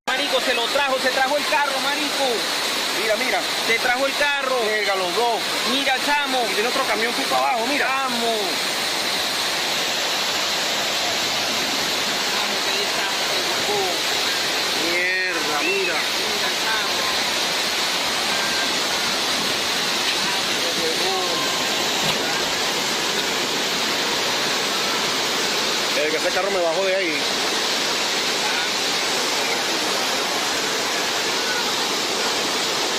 Marico, se trajo el carro, marico. Mira, mira. Se trajo el carro. Venga, los dos. Mira, chamo. Y tiene otro camión justo abajo, mira. Chamo. Mierda, mira. Mira, chamo. Que ese carro me bajó de ahí.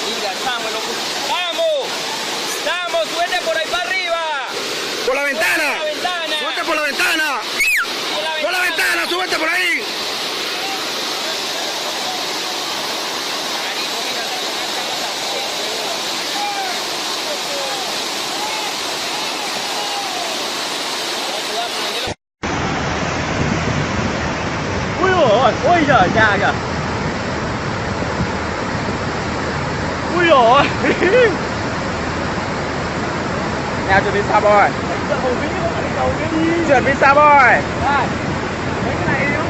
Mira, chamo, loco. ¡Vamos! ¡Vamos! ¡Suerte por ahí para arriba! ¡Por la ventana! ¡Por la ventana! ¡Súbete por la ventana! ¡Por la ventana! ¡Súbete por ahí! Ôi giời cha kìa. Ui dồi. Nào chuẩn bị xa bòi. Chuẩn bị xa bòi. Mấy cái này yếu.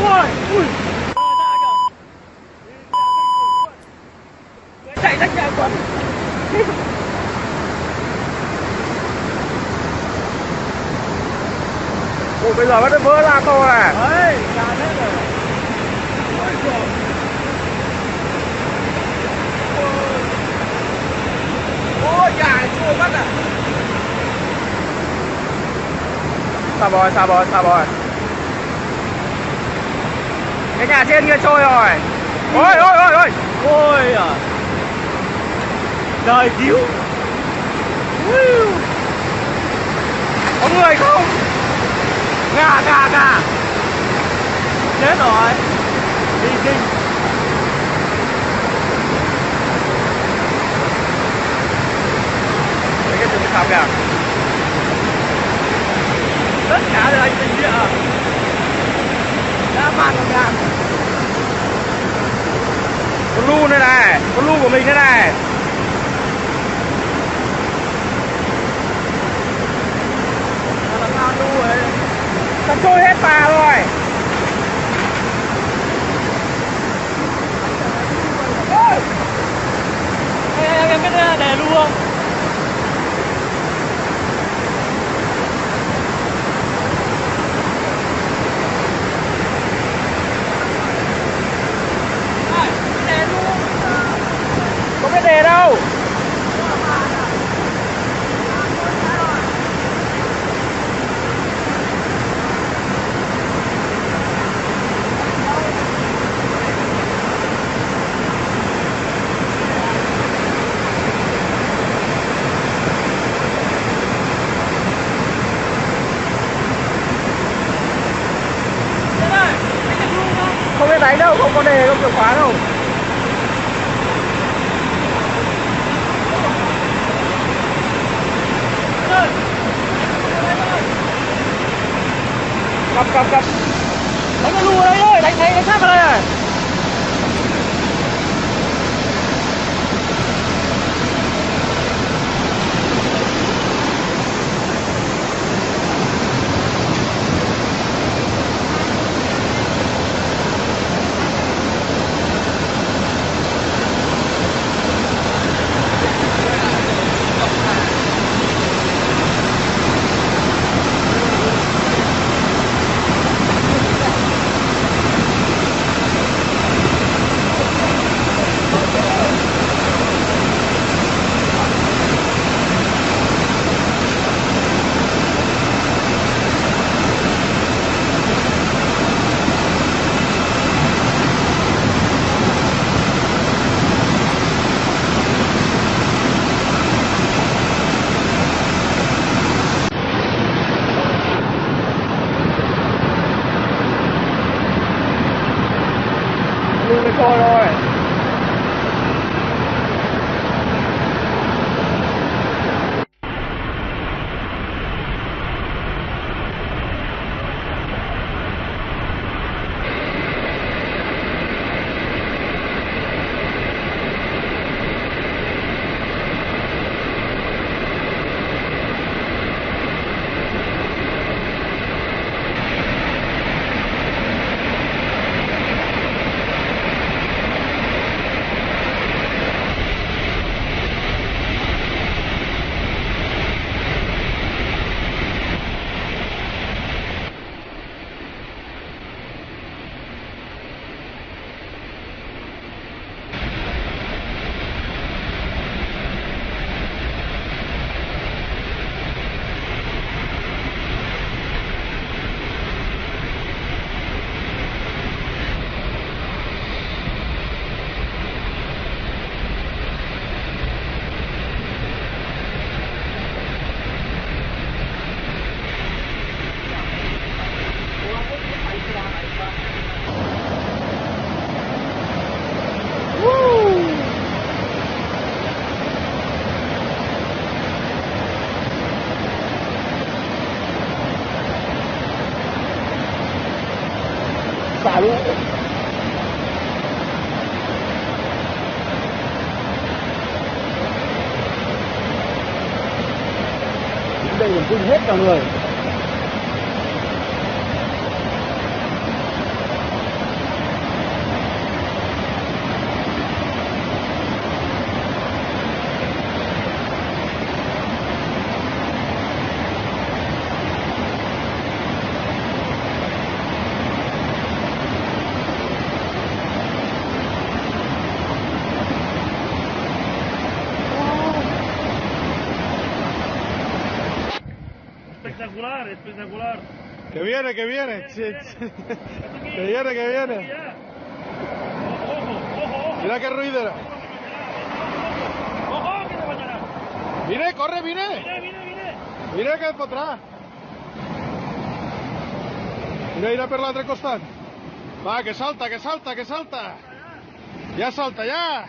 Ui. Ui. Chạy rách ra quần. Ủa bây giờ bắt vỡ ra to này. Đấy, ra hết rồi. Ôi trời. Ôi dài chua mắt à. Xa bòi. Cái nhà trên kia trôi rồi. Ôi. Ôi à. Đời cứu. Có người không? Gà. Chết rồi. Đi kinh. Đấy cái trường sao kìa. Tất cả đều anh tình địa. Đã man một ngàn. Con lu đây này. Con lu của mình đây này. Là ngàn lu ấy. Sắp trôi hết bà rồi. là đè luôn. Đè luôn. Không biết đè đâu. Không biết đánh đâu, không có đề, không chìa khóa đâu. Cặp đánh cái lùa đây ơi, đánh thấy đánh sát vào đây này. Luôn coi rồi. Xả luôn. Đến đây còn rung hết cả người. Espectacular, espectacular. Que viene, que viene. Que viene, que viene. Mira qué ruidera. ¡Ojo, que te fallará! Vine, corre, vine. Vine. Mira que és per atrás. Mira per l'altre costat. Va, que salta, que salta, que salta. Ya salta, ya.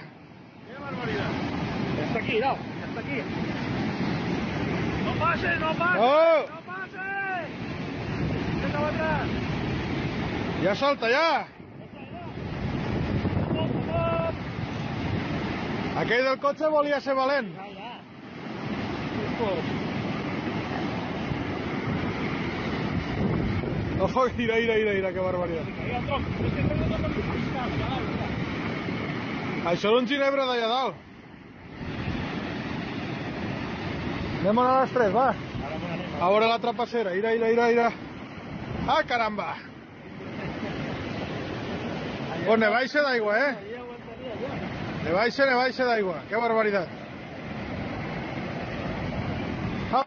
¡Qué barbaridad! Ya está aquí, no, ya está aquí. ¡No pases, no pases! Oh. ¡No pases! ¡Venga, va atrás! Ya salta, ya. Aquell del cotxe volia ser valent. Ojo, mira, que barbaritat. Això era un ginebre d'allà dalt. Démonos a las 3, va. Ahora la trapacera, ira. ¡Ah, caramba! Pues neváis d'aigua, Neváis d'aigua. ¡Qué barbaridad! Ah.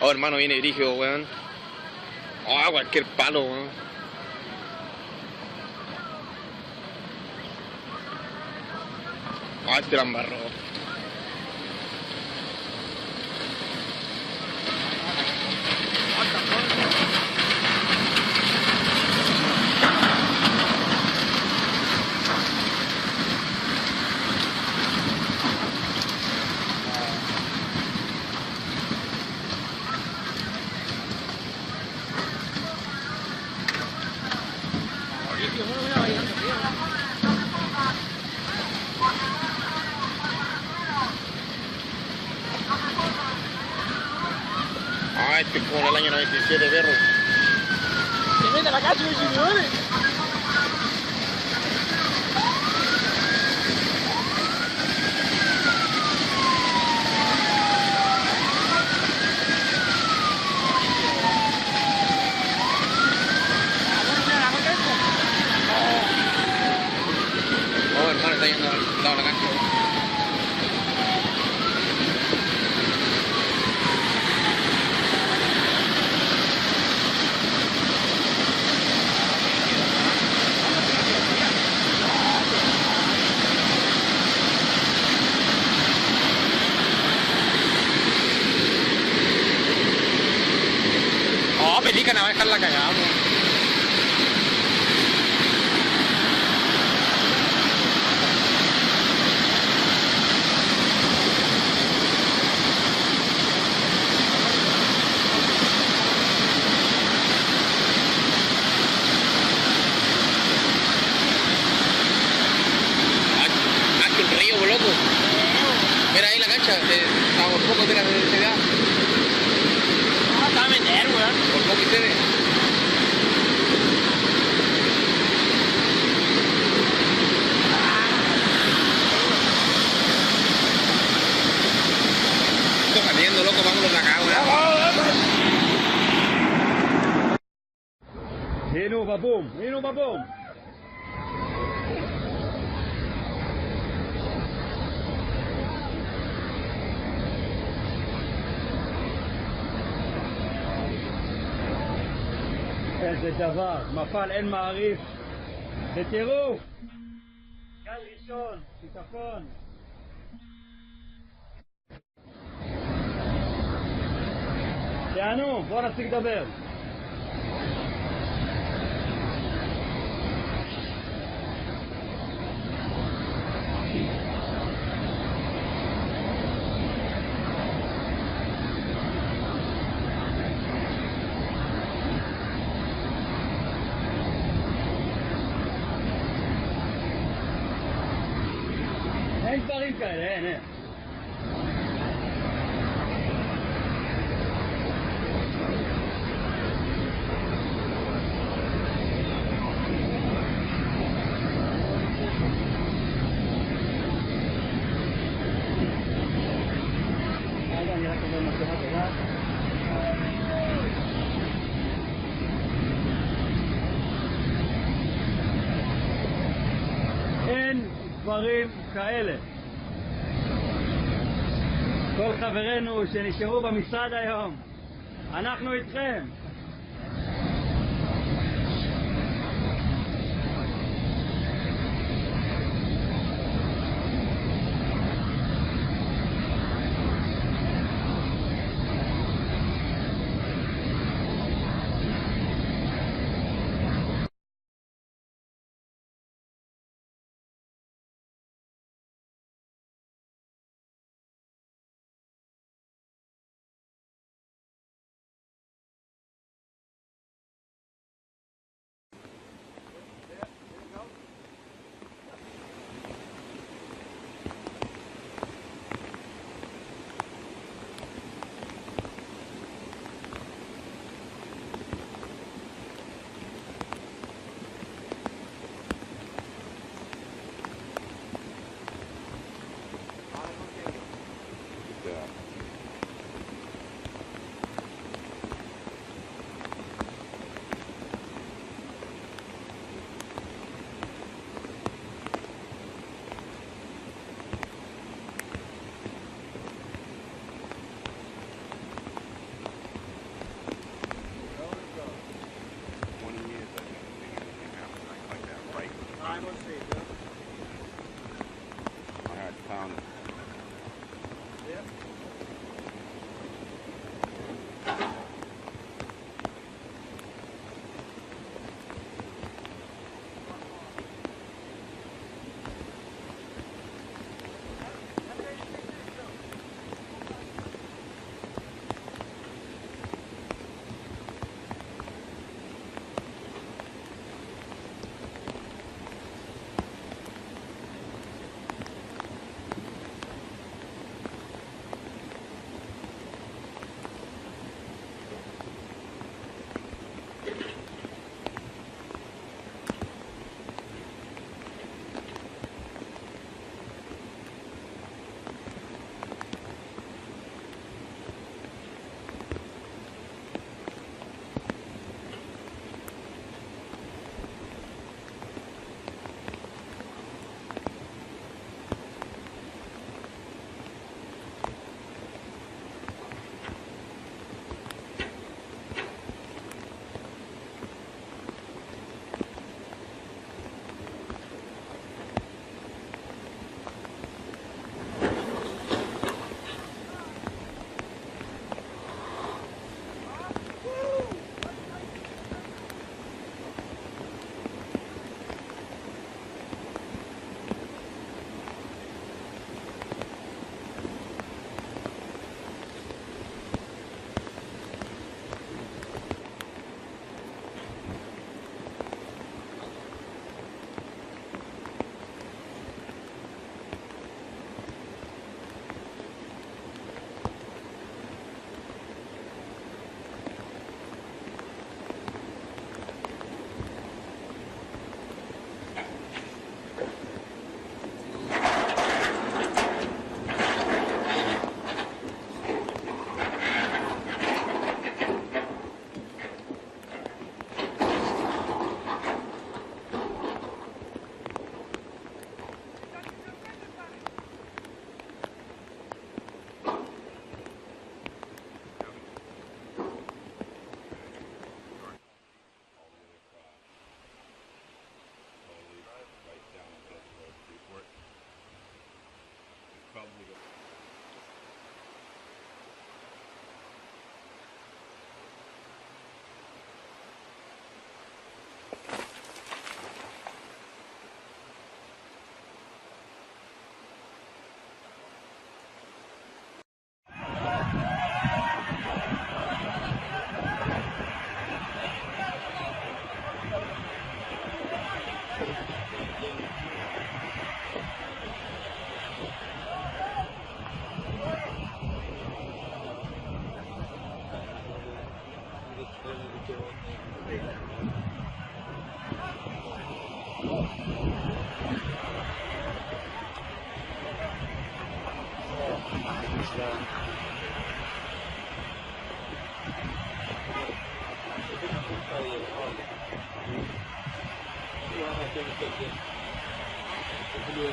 Oh, hermano, viene brígido, weón. Oh, cualquier palo, weón. Ah, este la embarró. Ah, este es como el año 97, perro. ¡Se mete a la calle, señores! Oh, hermano, está yendo al lado de la cancha. Oh, pelícana, va a dejar la cagada, weón. Mira ahí la cancha, está por poco de la velocidad. Ah, está a meter, weón. Por poco y se ve. Estoy saliendo, loco, vámonos de acá, weón. Vino, papum. איזה דבר, מפל אין מעריף, ותראו, גל ראשון, שיטפון. תענו, בואו נפסיק לדבר. אין דברים כאלה, אין. דברים כאלה. כל חברינו שנשארו במשרד היום, אנחנו איתכם.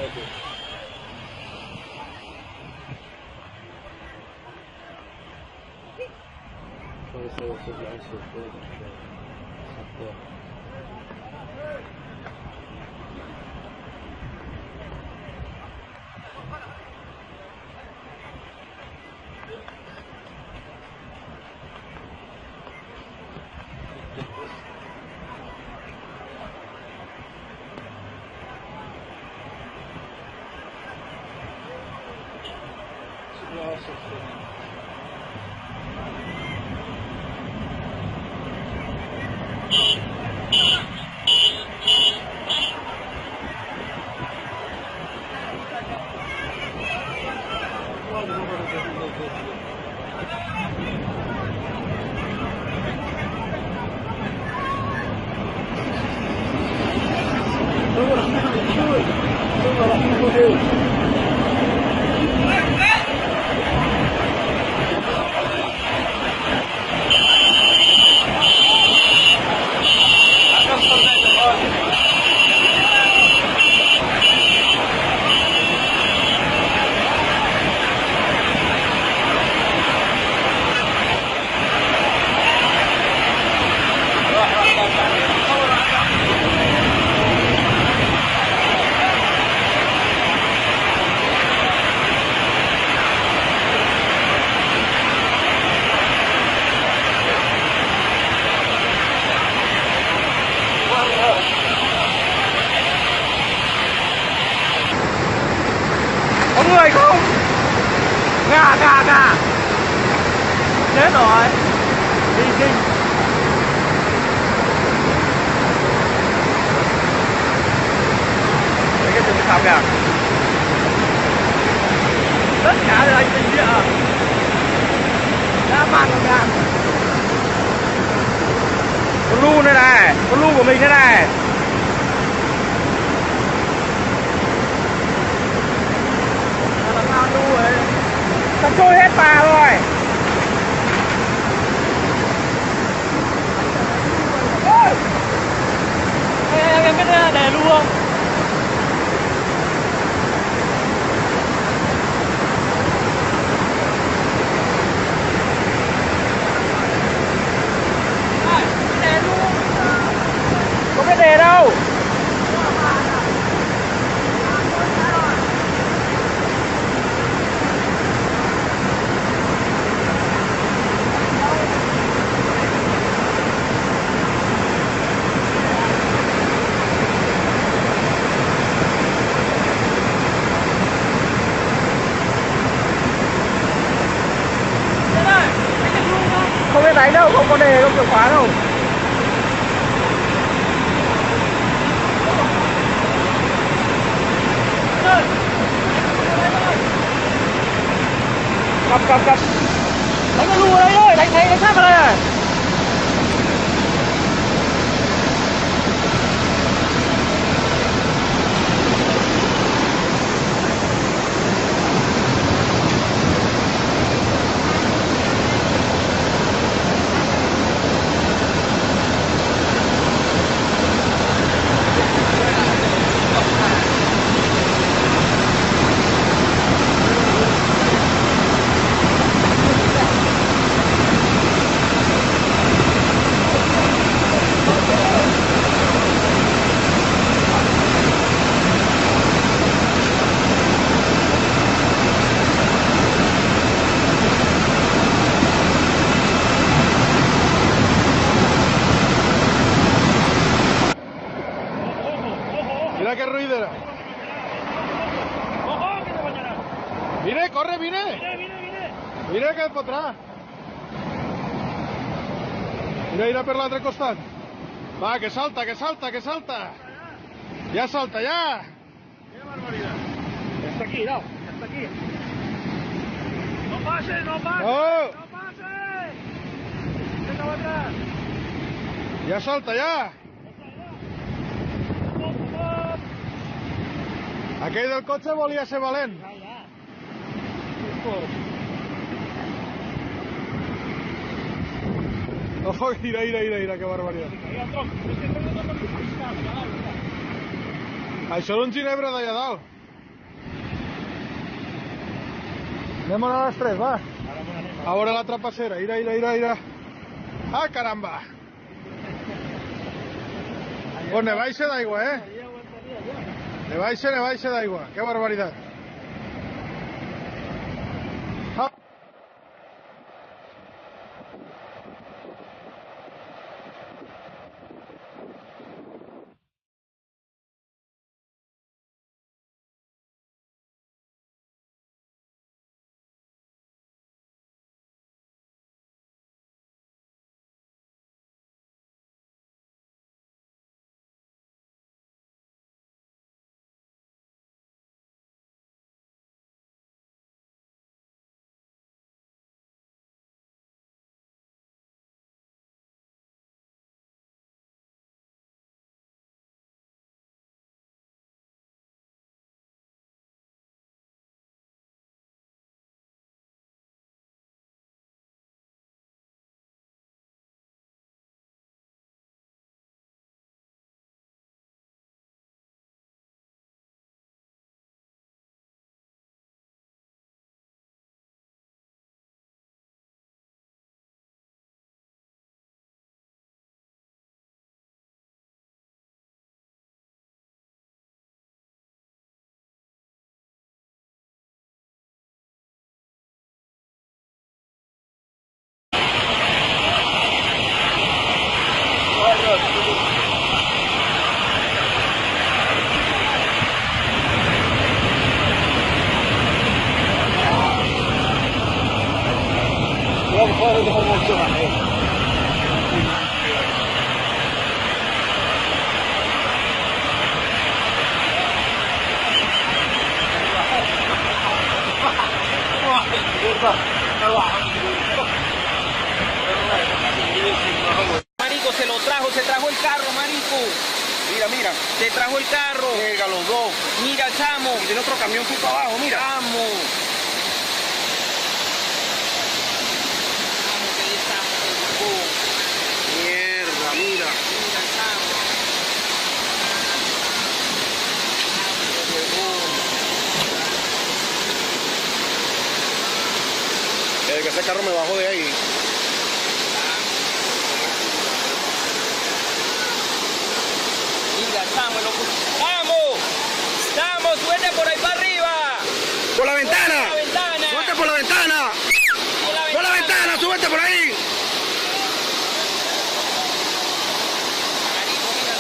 Thank you. Có người không? Ngà ngà ngà. Chết rồi. Đi kinh. Đấy cái trường sao kìa. Tất cả là anh tình địa. Đã mang kìa. Con lu đây này, con lu của mình đây này. Sắp trôi hết phà rồi. Em biết để lưu không? Để lưu không? Có biết để đâu. Không biết đánh đâu, không có đề, không chìa khóa đâu. Cặp. Đánh cái lù ở đây thôi, đánh sát vào đây này. Mira qué ruidera. ¡Ojo, que te bañará! Mire, corre, mire. Mire. Mira que es para atrás. Mira per l'altre costat. Va, que salta. Ya salta, ya. ¡Qué barbaridad! Ya está aquí, no, ya está aquí. ¡No pase! No. ¡No pase! ¡Venga, va atrás! Ya salta, ya. Aquell del cotxe volia ser valent. Ojo, mira, que barbaritat. Això era un ginebre d'allà dalt. Anem a les 3, va. A veure la trapacera, mira. ¡Ah, caramba! Pues neváis da igual, ¿eh? Neváis da igual. ¡Qué barbaridad! Ah. Marico, se trajo el carro, marico. Mira, mira. Se trajo el carro. Llega los dos. Mira, chamo. Y tiene otro camión justo abajo, mira. Chamo. Chamo, qué desastre, huevón. Mierda, mira. Mira, chamo. Chamo, huevón. Desde que ese carro me bajó de ahí. Mira, chamo, loco. ¡Vamos! ¡Vamos! ¡Suerte por ahí para arriba! ¡Por la ventana! ¡Por la ventana! ¡Súbete por la ventana! ¡Por la ventana! ¡Súbete por ahí! Marico, mira,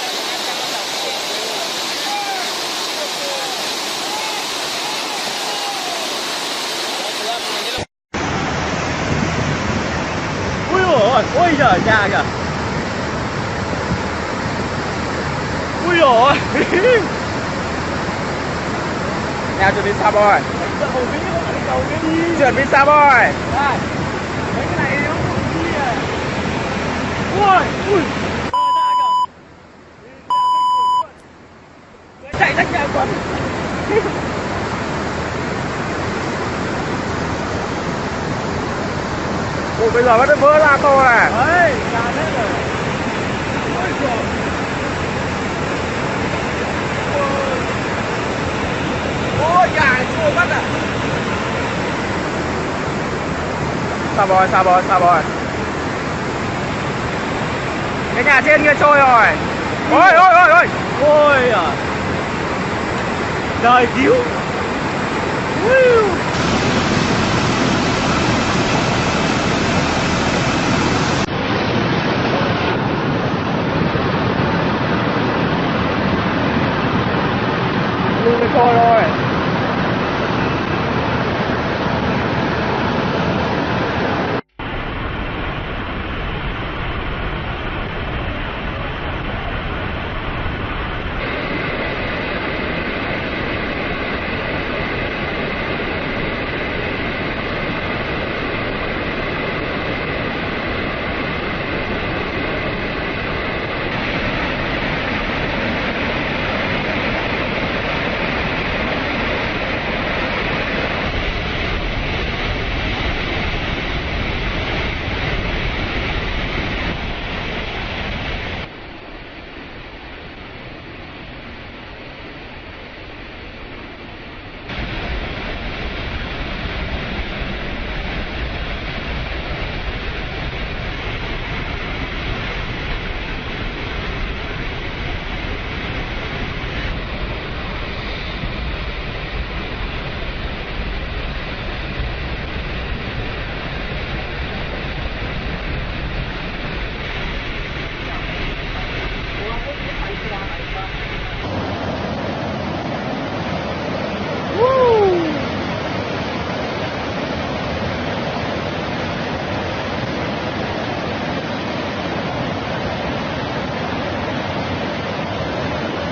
Ui ôi, ôi giời, cha kìa. Ui ôi. Nào chuẩn bị xa bòi. Chuẩn bị xa bòi. Mấy cái này nó ui, ui. Chạy rách nhà quần. Ủa bây giờ bắt vỡ ra to này. Đấy, nhà thế rồi. Ôi giời. Ôi nhà chua bắt à. Xa bòi, xa bòi, xa bòi. Cái nhà trên kia trôi rồi. Ôi ôi ôi ôi. Ôi à. Trời cứu. Lùi cái trôi rồi.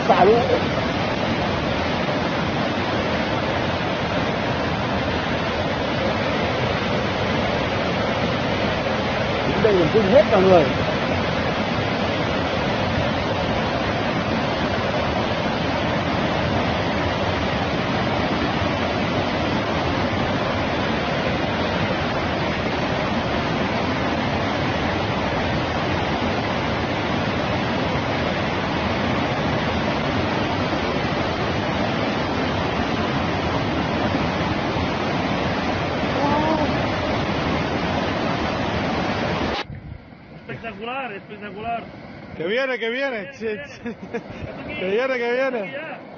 Salud. Đây là phun hết cả người. Espectacular, espectacular. Que viene, que viene. Que viene, que viene.